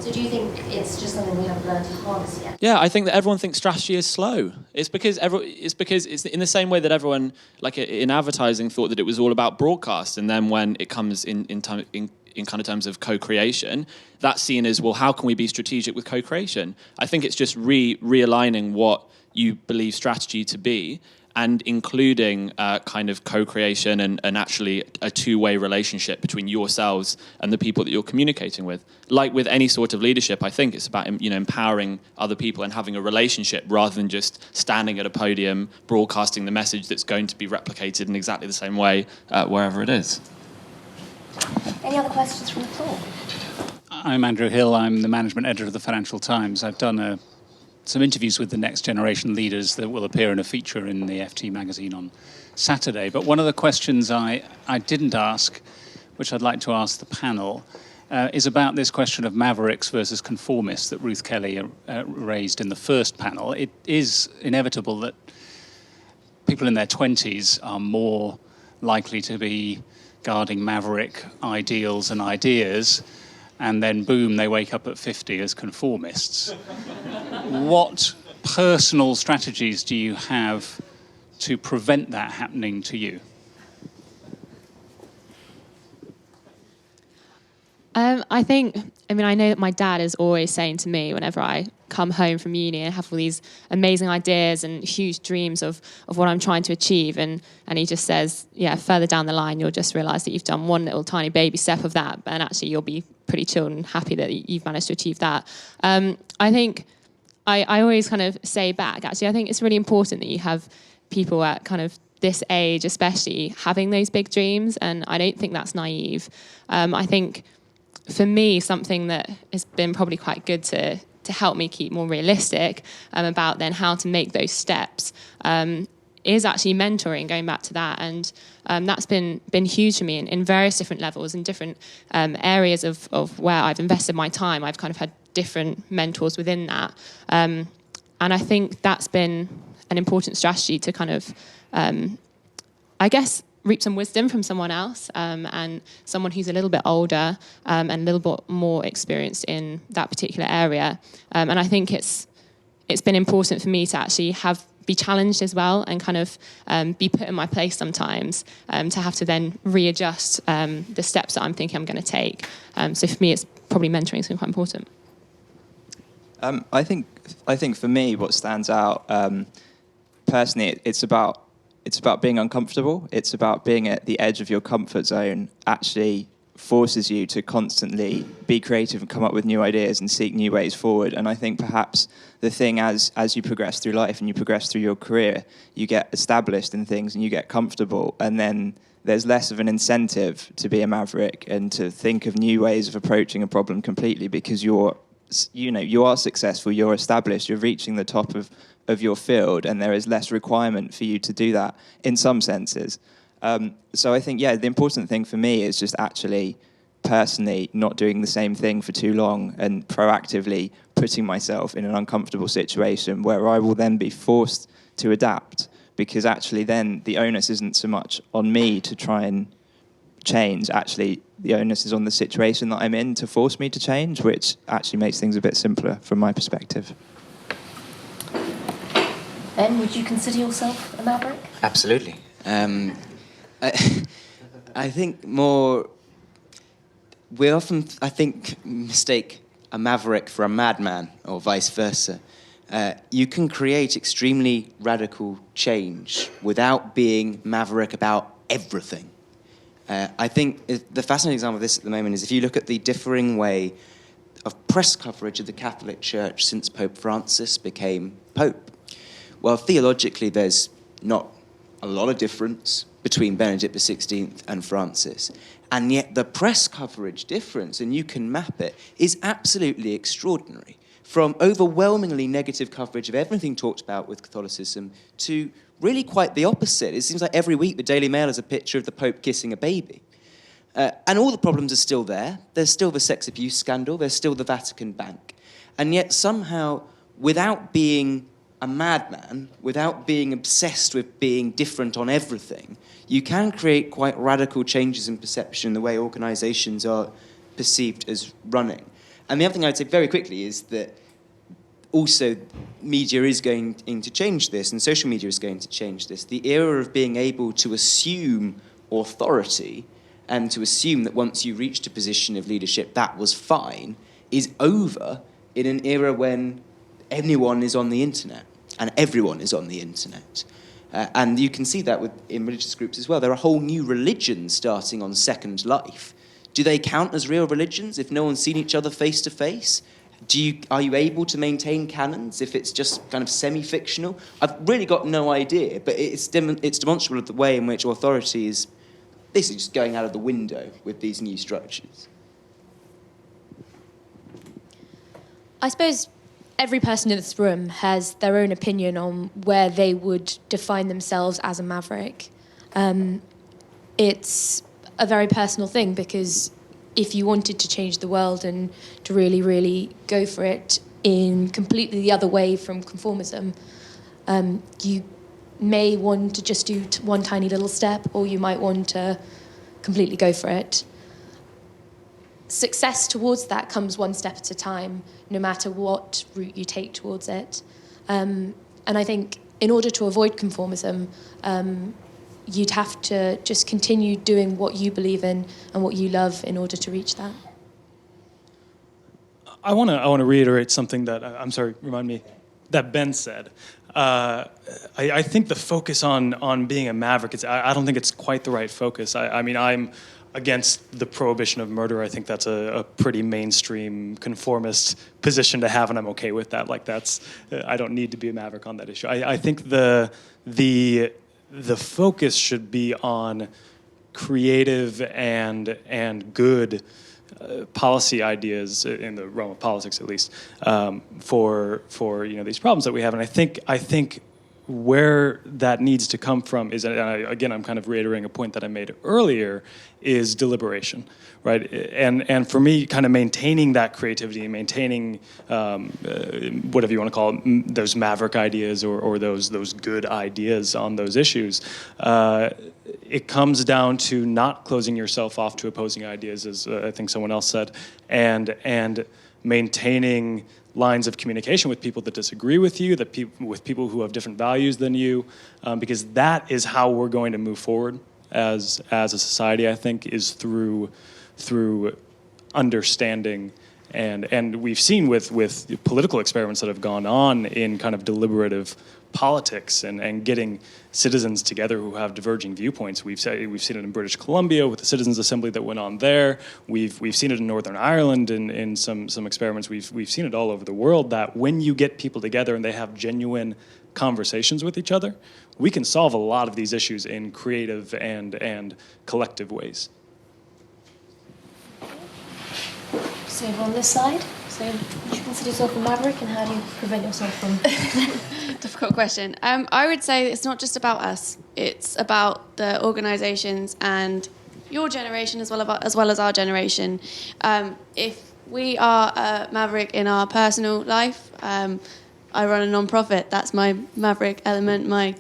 So do you think it's just something we haven't learned to harness yet? Yeah, I think that everyone thinks strategy is slow. It's because it's in the same way that everyone, like in advertising, thought that it was all about broadcast, and then when it comes in kind of terms of co-creation, that's seen as, well, how can we be strategic with co-creation? I think it's just realigning what you believe strategy to be, and including kind of co-creation and actually a two-way relationship between yourselves and the people that you're communicating with. Like with any sort of leadership, I think it's about empowering other people and having a relationship rather than just standing at a podium broadcasting the message that's going to be replicated in exactly the same way wherever it is. Any other questions from the floor? I'm Andrew Hill. I'm the management editor of the Financial Times. I've done some interviews with the next generation leaders that will appear in a feature in the FT magazine on Saturday. But one of the questions I didn't ask, which I'd like to ask the panel, is about this question of mavericks versus conformists that Ruth Kelly raised in the first panel. It is inevitable that people in their 20s are more likely to be guarding maverick ideals and ideas, and then boom, they wake up at 50 as conformists. What personal strategies do you have to prevent that happening to you? I know that my dad is always saying to me whenever I come home from uni and have all these amazing ideas and huge dreams of what I'm trying to achieve, and he just says, further down the line you'll just realise that you've done one little tiny baby step of that, and actually you'll be pretty chilled and happy that you've managed to achieve that. I think I always kind of say back, actually, I think it's really important that you have people at kind of this age especially having those big dreams, and I don't think that's naive. I think for me, something that has been probably quite good to help me keep more realistic about then how to make those steps is actually mentoring, going back to that. And that's been huge for me in various different levels, in different areas of where I've invested my time. I've kind of had different mentors within that. And I think that's been an important strategy to kind of, I guess, reap some wisdom from someone else and someone who's a little bit older and a little bit more experienced in that particular area. And I think it's been important for me to actually be challenged as well and kind of be put in my place sometimes to have to then readjust the steps that I'm thinking I'm going to take. So for me, it's probably mentoring is quite important. I think for me, what stands out personally, it's about being uncomfortable. It's about being at the edge of your comfort zone actually forces you to constantly be creative and come up with new ideas and seek new ways forward. And I think perhaps the thing as you progress through life and you progress through your career, you get established in things and you get comfortable, and then there's less of an incentive to be a maverick and to think of new ways of approaching a problem completely, because you are successful, you're established, you're reaching the top of your field, and there is less requirement for you to do that in some senses. So I think, the important thing for me is just actually personally not doing the same thing for too long and proactively putting myself in an uncomfortable situation where I will then be forced to adapt, because actually then the onus isn't so much on me to try and change. Actually, the onus is on the situation that I'm in to force me to change, which actually makes things a bit simpler from my perspective. Ben, would you consider yourself a maverick? Absolutely. I think we often, mistake a maverick for a madman, or vice versa. you can create extremely radical change without being maverick about everything. I think the fascinating example of this at the moment is if you look at the differing way of press coverage of the Catholic Church since Pope Francis became Pope. Well, theologically, there's not a lot of difference between Benedict XVI and Francis. And yet the press coverage difference, and you can map it, is absolutely extraordinary. From overwhelmingly negative coverage of everything talked about with Catholicism to really quite the opposite. It seems like every week the Daily Mail has a picture of the Pope kissing a baby. And all the problems are still there. There's still the sex abuse scandal. There's still the Vatican Bank. And yet somehow, without being a madman, without being obsessed with being different on everything, you can create quite radical changes in perception in the way organisations are perceived as running. And the other thing I'd say very quickly is that also media is going to change this, and social media is going to change this. The era of being able to assume authority and to assume that once you reached a position of leadership that was fine is over in an era when anyone is on the internet and everyone is on the internet. And you can see that in religious groups as well. There are whole new religions starting on Second Life. Do they count as real religions if no one's seen each other face to face? Are you able to maintain canons if it's just kind of semi-fictional? I've really got no idea, but it's demonstrable of the way in which authority is basically just going out of the window with these new structures. I suppose every person in this room has their own opinion on where they would define themselves as a maverick. It's a very personal thing because if you wanted to change the world and to really, really go for it in completely the other way from conformism, you may want to just do one tiny little step, or you might want to completely go for it. Success towards that comes one step at a time, no matter what route you take towards it. And I think in order to avoid conformism, you'd have to just continue doing what you believe in and what you love in order to reach that. I want to reiterate something that, remind me, that Ben said. I think the focus on being a maverick, I don't think it's quite the right focus. I mean, I'm against the prohibition of murder. I think that's a pretty mainstream conformist position to have, and I'm okay with that. I don't need to be a maverick on that issue. I think the focus should be on creative and good policy ideas in the realm of politics, at least, for these problems that we have. And I think where that needs to come from is, again, I'm kind of reiterating a point that I made earlier, is deliberation, right? And for me, kind of maintaining that creativity, maintaining whatever you want to call it, those maverick ideas or those good ideas on those issues, it comes down to not closing yourself off to opposing ideas, as I think someone else said, and maintaining lines of communication with people that disagree with you, with people who have different values than you, because that is how we're going to move forward as a society, I think, is through understanding. And we've seen with political experiments that have gone on in kind of deliberative politics and getting citizens together who have diverging viewpoints. We've seen it in British Columbia with the Citizens' Assembly that went on there. We've seen it in Northern Ireland in some experiments. We've seen it all over the world, that when you get people together and they have genuine conversations with each other, we can solve a lot of these issues in creative and collective ways. So on this side, so would you consider yourself a maverick, and how do you prevent yourself from... Difficult question. I would say it's not just about us. It's about the organisations and your generation as well as our generation. If we are a maverick in our personal life, I run a non-profit. That's my maverick element, my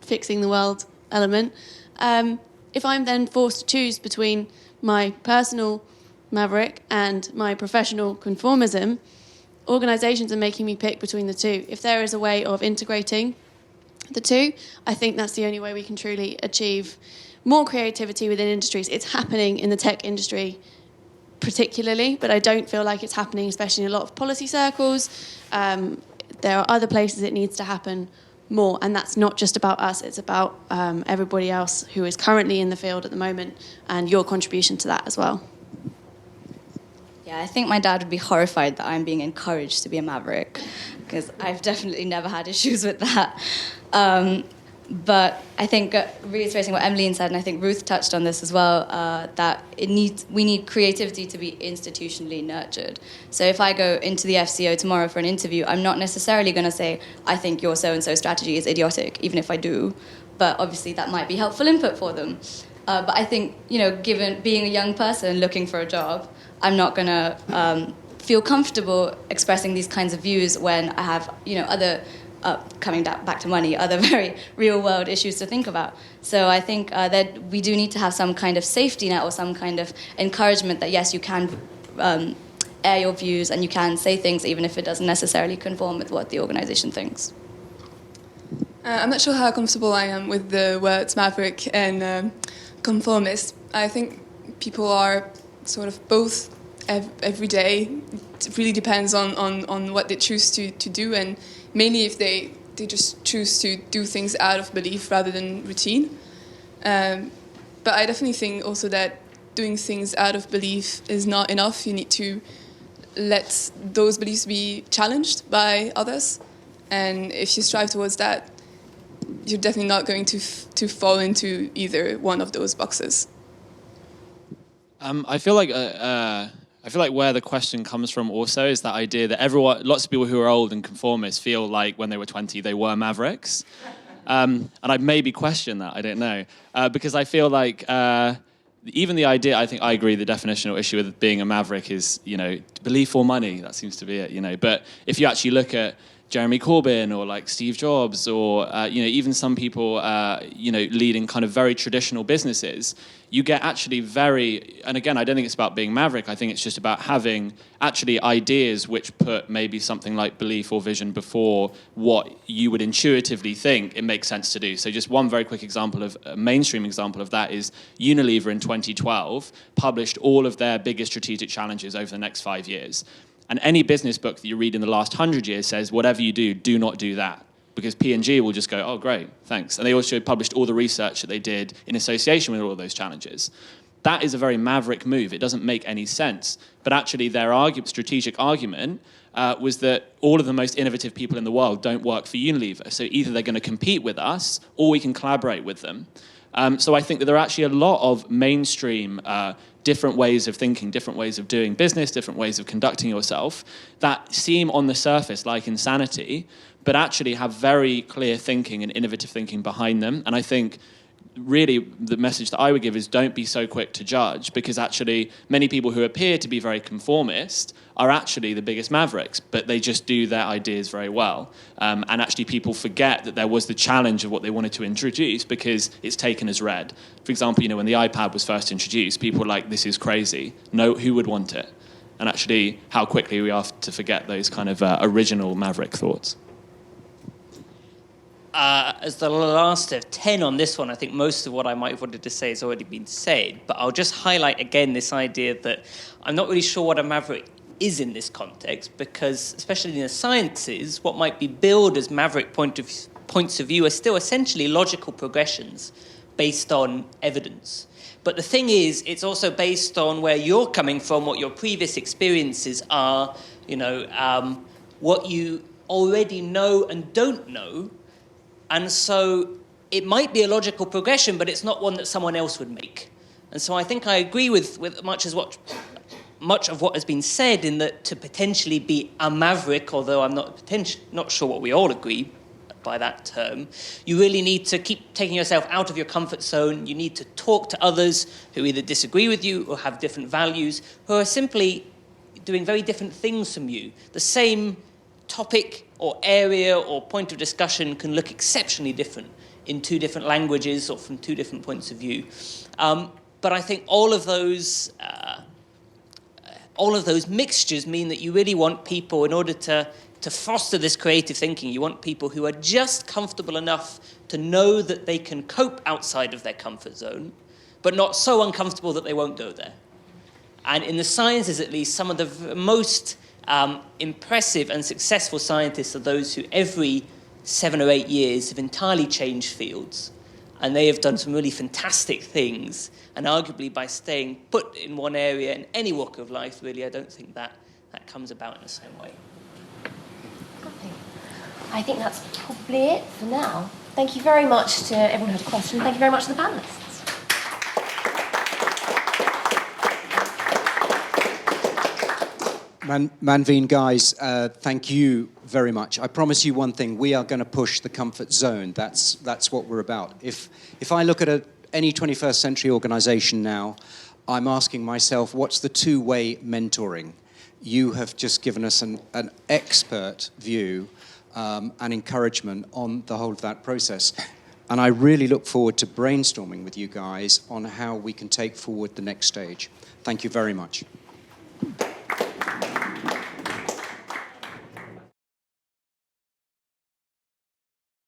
fixing the world element. If I'm then forced to choose between my personal maverick and my professional conformism, organisations are making me pick between the two. If there is a way of integrating the two, I think that's the only way we can truly achieve more creativity within industries. It's happening in the tech industry particularly, but I don't feel like it's happening, especially in a lot of policy circles. there are other places it needs to happen more, and that's not just about us, it's about everybody else who is currently in the field at the moment, and your contribution to that as well. Yeah, I think my dad would be horrified that I'm being encouraged to be a maverick, because I've definitely never had issues with that. But I think, reiterating what Emmeline said, and I think Ruth touched on this as well, that we need creativity to be institutionally nurtured. So if I go into the FCO tomorrow for an interview, I'm not necessarily going to say, I think your so-and-so strategy is idiotic, even if I do. But obviously that might be helpful input for them. But I think, given being a young person looking for a job, I'm not going to feel comfortable expressing these kinds of views when I have, other... coming back to money, other very real-world issues to think about. So I think that we do need to have some kind of safety net or some kind of encouragement that, yes, you can air your views and you can say things even if it doesn't necessarily conform with what the organisation thinks. I'm not sure how comfortable I am with the words maverick and conformist. I think people are sort of both every day. It really depends on what they choose to do, and mainly if they just choose to do things out of belief rather than routine. But I definitely think also that doing things out of belief is not enough. You need to let those beliefs be challenged by others. And if you strive towards that, you're definitely not going to fall into either one of those boxes. I feel like where the question comes from also is that idea that lots of people who are old and conformist feel like when they were 20 they were mavericks. And I'd maybe question that, I don't know. Because I feel like even the idea, I think I agree, the definitional issue with being a maverick is, belief or money, that seems to be it, But if you actually look at Jeremy Corbyn or like Steve Jobs or, even some people, leading kind of very traditional businesses, you get actually and again, I don't think it's about being maverick. I think it's just about having actually ideas which put maybe something like belief or vision before what you would intuitively think it makes sense to do. So just one very quick example a mainstream example of that is Unilever in 2012 published all of their biggest strategic challenges over the next 5 years. And any business book that you read in the last 100 years says, whatever you do not do that. Because P&G will just go, oh, great, thanks. And they also published all the research that they did in association with all of those challenges. That is a very maverick move. It doesn't make any sense. But actually their strategic argument was that all of the most innovative people in the world don't work for Unilever. So either they're going to compete with us or we can collaborate with them. So I think that there are actually a lot of mainstream different ways of thinking, different ways of doing business, different ways of conducting yourself that seem on the surface like insanity, but actually have very clear thinking and innovative thinking behind them. And I think really the message that I would give is don't be so quick to judge, because actually many people who appear to be very conformist are actually the biggest mavericks, but they just do their ideas very well. And actually people forget that there was the challenge of what they wanted to introduce because it's taken as read. For example, when the iPad was first introduced, people were like, this is crazy. No, who would want it? And actually how quickly we are to forget those kind of original maverick thoughts. As the last of 10 on this one, I think most of what I might have wanted to say has already been said, but I'll just highlight again this idea that I'm not really sure what a maverick is in this context, because especially in the sciences, what might be billed as maverick points of view are still essentially logical progressions based on evidence. But the thing is, it's also based on where you're coming from, what your previous experiences are, what you already know and don't know. And so it might be a logical progression, but it's not one that someone else would make. And so I think I agree with much of what has been said in that to potentially be a maverick, although I'm not sure what we all agree by that term, you really need to keep taking yourself out of your comfort zone. You need to talk to others who either disagree with you or have different values, who are simply doing very different things from you. The same topic or area or point of discussion can look exceptionally different in two different languages or from two different points of view. But I think all of those mixtures mean that you really want people, in order to foster this creative thinking, you want people who are just comfortable enough to know that they can cope outside of their comfort zone, but not so uncomfortable that they won't go there. And in the sciences, at least, some of the most Impressive and successful scientists are those who every 7 or 8 years have entirely changed fields. And they have done some really fantastic things. And arguably by staying put in one area in any walk of life, really, I don't think that comes about in the same way. I think that's probably it for now. Thank you very much to everyone who had a question. Thank you very much to the panellists. Manveen, guys, thank you very much. I promise you one thing, we are going to push the comfort zone. That's what we're about. If I look at any 21st century organization now, I'm asking myself, what's the two-way mentoring? You have just given us an expert view and encouragement on the whole of that process. And I really look forward to brainstorming with you guys on how we can take forward the next stage. Thank you very much.